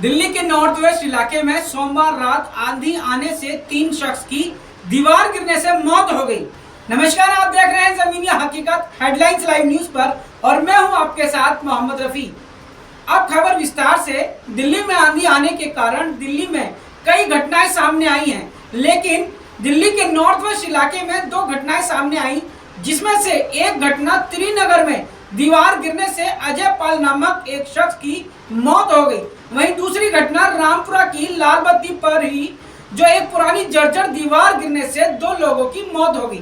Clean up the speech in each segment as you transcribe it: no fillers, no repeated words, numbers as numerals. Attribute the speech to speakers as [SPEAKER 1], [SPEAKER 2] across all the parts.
[SPEAKER 1] दिल्ली के north west इलाके में सोमवार रात आंधी आने से 3 शख्स की दीवार गिरने से मौत हो गई। नमस्कार, आप देख रहे हैं ज़मीनी हकीकत हेडलाइंस लाइव न्यूज पर और मैं हूं आपके साथ मोहम्मद रफी। अब खबर विस्तार से। दिल्ली में आंधी आने के कारण दिल्ली में कई घटनाएं सामने आई हैं, लेकिन दिल्ली के नॉर्थ वेस्ट इलाके में 2 घटनाएं सामने आई, जिसमें से एक घटना त्रिनगर में दीवार गिरने से अजय पाल नामक एक शख्स की मौत हो गई। वहीं दूसरी घटना रामपुरा की लाल बत्ती पर ही जो एक पुरानी जर्जर दीवार गिरने से 2 लोगों की मौत हो गई।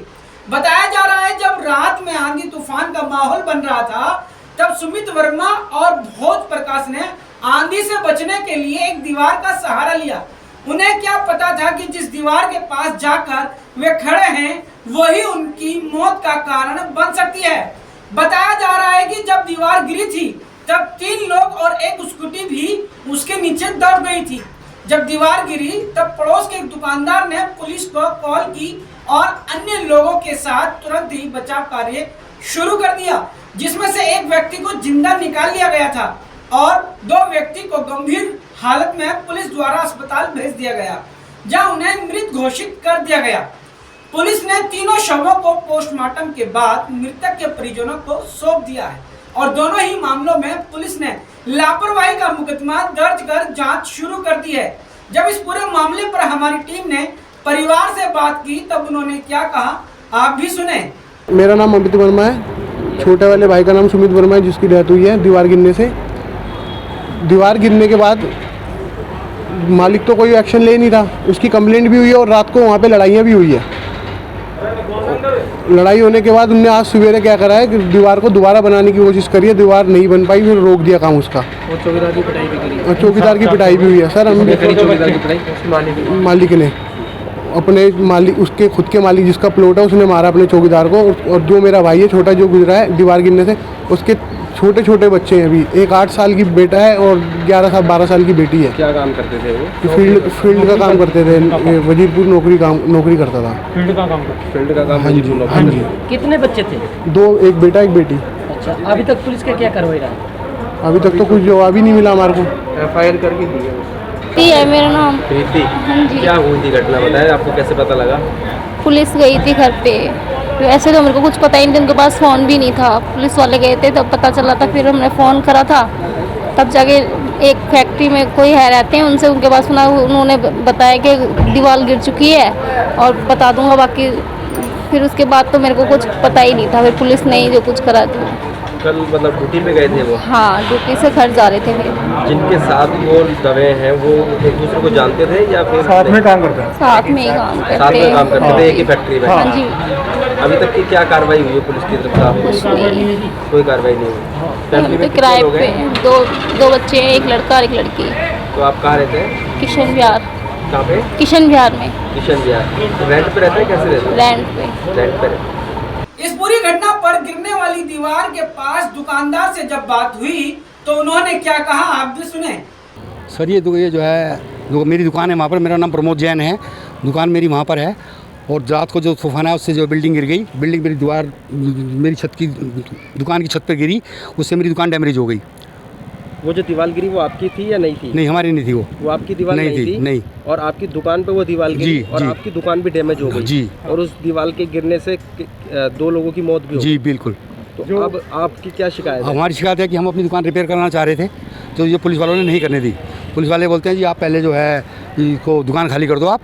[SPEAKER 1] बताया जा रहा है जब रात में आंधी तूफान का माहौल बन रहा था, तब सुमित वर्मा और भोज प्रकाश ने आंधी से बचने के लिए एक दीवार का सहारा लिया। उन्हें क्या पता था कि जिस दीवार के पास जाकर वे खड़े हैं वही उनकी मौत का कारण बन सकती है। बताया जा रहा है कि जब दीवार गिरी थी तब 3 लोग और एक स्कूटी भी उसके नीचे दब गई थी। जब दीवार गिरी तब पड़ोस के एक दुकानदार ने पुलिस को कॉल की और अन्य लोगों के साथ तुरंत ही बचाव कार्य शुरू कर दिया, जिसमें से एक व्यक्ति को जिंदा निकाल लिया गया था और 2 व्यक्ति को गंभीर हालत में पुलिस द्वारा अस्पताल भेज दिया गया, जहां उन्हें मृत घोषित कर दिया गया। पुलिस ने तीनों शवों को पोस्टमार्टम के बाद मृतक के परिजनों को सौंप दिया है और दोनों ही मामलों में पुलिस ने लापरवाही का मुकदमा दर्ज कर जांच शुरू कर दी है। जब इस पूरे मामले पर हमारी टीम ने परिवार से बात की तब उन्होंने क्या कहा, आप भी सुने।
[SPEAKER 2] मेरा नाम अमित वर्मा है। छोटे वाले भाई का नाम सुमित वर्मा है, जिसकी डेथ हुई है दीवार गिरने से। दीवार गिरने के बाद मालिक तो कोई एक्शन ले नहीं रहा, उसकी कंप्लेंट भी हुई है और रात को वहाँ पे लड़ाइयाँ भी हुई है। लड़ाई होने के बाद उनने आज सवेरे क्या करा है कि दीवार को दोबारा बनाने की कोशिश करी है, दीवार नहीं बन पाई, फिर रोक दिया काम उसका।
[SPEAKER 3] और चौकीदार की पिटाई भी करी।
[SPEAKER 2] और चौकीदार की पिटाई भी हुई है सर। हम
[SPEAKER 3] चौकीदार की पिटाई
[SPEAKER 2] मालिक ने अपने मालिक, उसके खुद के मालिक जिसका प्लॉट है, उसने मारा अपने चौकीदार को। और जो मेरा भाई है छोटा, जो गुजरा है दीवार गिरने से, उसके छोटे छोटे बच्चे हैं। अभी एक 8 साल की बेटा है और 12 साल की बेटी है।
[SPEAKER 3] क्या काम करते थे वो?
[SPEAKER 2] फील्ड का काम करते थे। वजीरपुर नौकरी करता था।
[SPEAKER 3] फील्ड का काम
[SPEAKER 2] हाँ जी।
[SPEAKER 4] कितने बच्चे थे?
[SPEAKER 2] 2, एक बेटा एक बेटी।
[SPEAKER 4] अच्छा, अभी तक पुलिस का क्या कार्रवाई रहा?
[SPEAKER 2] अभी तक तो कुछ जवाब ही नहीं मिला हमारे को।
[SPEAKER 3] FIR करके दी है।
[SPEAKER 5] प्रीति है मेरा नाम।
[SPEAKER 3] प्रीति,
[SPEAKER 5] हाँ जी।
[SPEAKER 3] क्या हुई थी घटना, बताया आपको, कैसे पता लगा?
[SPEAKER 5] पुलिस गई थी घर पे। वैसे तो मेरे को कुछ पता ही नहीं, उनके पास फ़ोन भी नहीं था। पुलिस वाले गए थे तब पता चला था, फिर हमने फ़ोन करा था। तब जाके एक फैक्ट्री में कोई है रहते हैं, उनसे उनके पास सुना, उन्होंने बताया कि दीवार गिर चुकी है और बता दूंगा बाकी। फिर उसके बाद तो मेरे को कुछ पता ही नहीं था। फिर पुलिस ने ही जो कुछ करा था।
[SPEAKER 3] कल मतलब ड्यूटी पे गए थे वो?
[SPEAKER 5] हाँ, ड्यूटी से घर जा रहे थे। फिर
[SPEAKER 3] जिनके साथ वो दबे हैं वो एक दूसरे को जानते थे या फिर
[SPEAKER 2] साथ में काम करते हैं?
[SPEAKER 5] साथ में ही काम करते
[SPEAKER 3] साथ में काम करते थे,
[SPEAKER 5] हाँ।
[SPEAKER 3] एक ही फैक्ट्री में?
[SPEAKER 5] हाँ जी।
[SPEAKER 3] अभी तक की क्या कार्रवाई हुई है पुलिस की तरफ से?
[SPEAKER 5] कुछ नहीं,
[SPEAKER 3] कोई कार्रवाई नहीं हुई। फैमिली
[SPEAKER 5] हम
[SPEAKER 3] में
[SPEAKER 5] तो
[SPEAKER 3] कितने
[SPEAKER 5] किराए
[SPEAKER 3] लोग
[SPEAKER 5] पे
[SPEAKER 3] हैं?
[SPEAKER 5] हैं। 2 बच्चे हैं, एक लड़का और एक लड़की।
[SPEAKER 3] तो आप कहाँ रहते हैं?
[SPEAKER 5] किशन विहार।
[SPEAKER 3] कहाँ पे?
[SPEAKER 5] किशन विहार में।
[SPEAKER 3] किशन विहार। रेंट पे रहते हैं, कैसे रहते हैं?
[SPEAKER 5] रेंट पे।
[SPEAKER 3] रेंट पे रहते हैं।
[SPEAKER 1] इस पूरी घटना पर गिरने वाली दीवार के पास दुकानदार से जब बात हुई तो उन्होंने क्या कहा, आप भी सुने।
[SPEAKER 6] सर ये जो है मेरी दुकान है वहाँ पर। मेरा नाम प्रमोद जैन है, दुकान मेरी वहाँ पर है। और रात को जो तूफान है उससे जो बिल्डिंग गिर गई, बिल्डिंग मेरी दीवार मेरी छत की, दुकान की छत पर गिरी, उससे मेरी दुकान डैमेज हो गई।
[SPEAKER 3] वो जो दीवार गिरी वो आपकी थी या नहीं थी?
[SPEAKER 6] नहीं, हमारी नहीं थी
[SPEAKER 3] वो आपकी दीवार नहीं थी?
[SPEAKER 6] नहीं।
[SPEAKER 3] और आपकी दुकान पे वो दीवार गिरी
[SPEAKER 6] जी,
[SPEAKER 3] और
[SPEAKER 6] जी।
[SPEAKER 3] आपकी दुकान भी डैमेज हो गई
[SPEAKER 6] जी।
[SPEAKER 3] और उस दीवार के गिरने से 2 लोगों की मौत भी हो गई।
[SPEAKER 6] जी बिल्कुल।
[SPEAKER 3] तो अब आपकी क्या शिकायत है?
[SPEAKER 6] हमारी शिकायत है कि हम अपनी दुकान रिपेयर कराना चाह रहे थे, तो ये पुलिस वालों ने नहीं करने दी। पुलिस वाले बोलते हैं जी आप पहले जो है इसको दुकान खाली कर दो, आप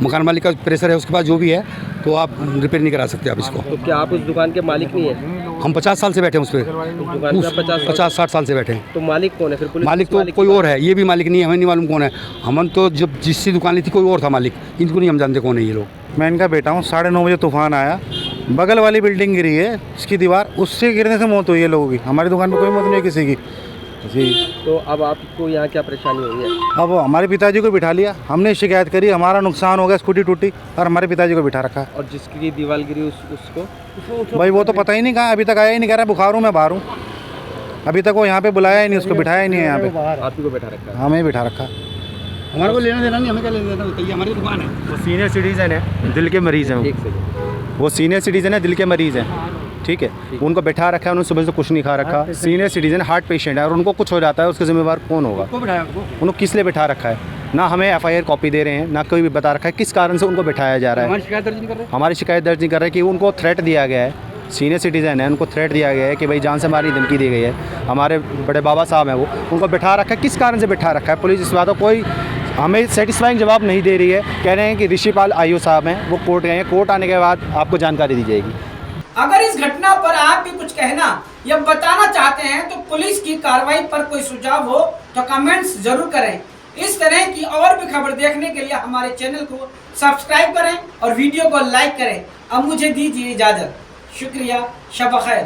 [SPEAKER 6] मकान मालिक का प्रेशर है उसके पास जो भी है, तो आप रिपेयर नहीं करा सकते आप इसको।
[SPEAKER 3] तो क्या आप उस दुकान के मालिक नहीं है?
[SPEAKER 6] हम 50 साल से बैठे हैं उस पर।
[SPEAKER 3] उस दुकान पे
[SPEAKER 6] 50-60 साल से बैठे हैं।
[SPEAKER 3] तो मालिक कौन है फिर? पुलिस
[SPEAKER 6] मालिक तो कोई और है, ये भी मालिक नहीं है, हमें नहीं मालूम कौन है। हम तो जब जिससे दुकान ली थी कोई और था मालिक, इनको नहीं हम जानते कौन है ये लोग।
[SPEAKER 2] मैं इनका बेटा हूँ। 9:30 बजे तूफान आया, बगल वाली बिल्डिंग गिरी है इसकी दीवार, उससे गिरने से मौत हुई है लोगों की। हमारी दुकान पे कोई मौत नहीं है किसी की जी।
[SPEAKER 3] तो अब आपको यहाँ क्या परेशानी हुई है?
[SPEAKER 2] अब हमारे पिताजी को बिठा लिया, हमने शिकायत करी, हमारा नुकसान हो गया, स्कूटी टूटी और हमारे पिताजी को बिठा रखा।
[SPEAKER 3] और जिसकी दीवार गिरी उसको
[SPEAKER 2] भाई वो तो पता ही नहीं कहाँ, अभी तक आया ही नहीं, कह रहा बुखार हूँ मैं बाहर हूँ। अभी तक वो यहाँ पे बुलाया ही नहीं, उसको बिठाया ही नहीं है यहाँ पे।
[SPEAKER 3] आप ही को बैठा रखा है?
[SPEAKER 2] हमें बिठा रखा।
[SPEAKER 6] हमारे को लेना देना नहीं, हमें क्या लेना देना, बताइए, हमारी दुकान है।
[SPEAKER 2] वो सीनियर सिटीजन है, दिल के मरीज़ हैं।
[SPEAKER 3] एक सेकंड।
[SPEAKER 2] वो सीनियर सिटीजन है, दिल के मरीज़ हैं।
[SPEAKER 7] ठीक है, उनको बैठा रखा है, उन्होंने सुबह से कुछ नहीं खा रखा, सीनियर सिटीजन हार्ट पेशेंट है और उनको कुछ हो जाता है उसके जिम्मेवार कौन होगा? उनको किस लिए बैठा रखा है? ना हमें FIR कॉपी दे रहे हैं, ना कोई भी बता रखा है किस कारण से उनको बैठाया जा रहा है। हमारी शिकायत दर्ज नहीं कर रहे कि उनको थ्रेट दिया गया है, सीनियर सिटीज़न है, उनको थ्रेट दिया गया है कि भाई जान से मारने की धमकी दी गई है। हमारे बड़े बाबा साहब हैं, वो उनको बैठा रखा है, किस कारण से बैठा रखा है? पुलिस इस बात का कोई हमें सेटिस्फाइंग जवाब नहीं दे रही है। कह रहे हैं कि ऋषिपाल IO साहब हैं, वो कोर्ट गए हैं, कोर्ट आने के बाद आपको जानकारी दी जाएगी।
[SPEAKER 1] अगर इस घटना पर आप भी कुछ कहना या बताना चाहते हैं तो पुलिस की कार्रवाई पर कोई सुझाव हो तो कमेंट्स जरूर करें। इस तरह की और भी खबर देखने के लिए हमारे चैनल को सब्सक्राइब करें और वीडियो को लाइक करें। अब मुझे दीजिए इजाजत। शुक्रिया, शब खैर।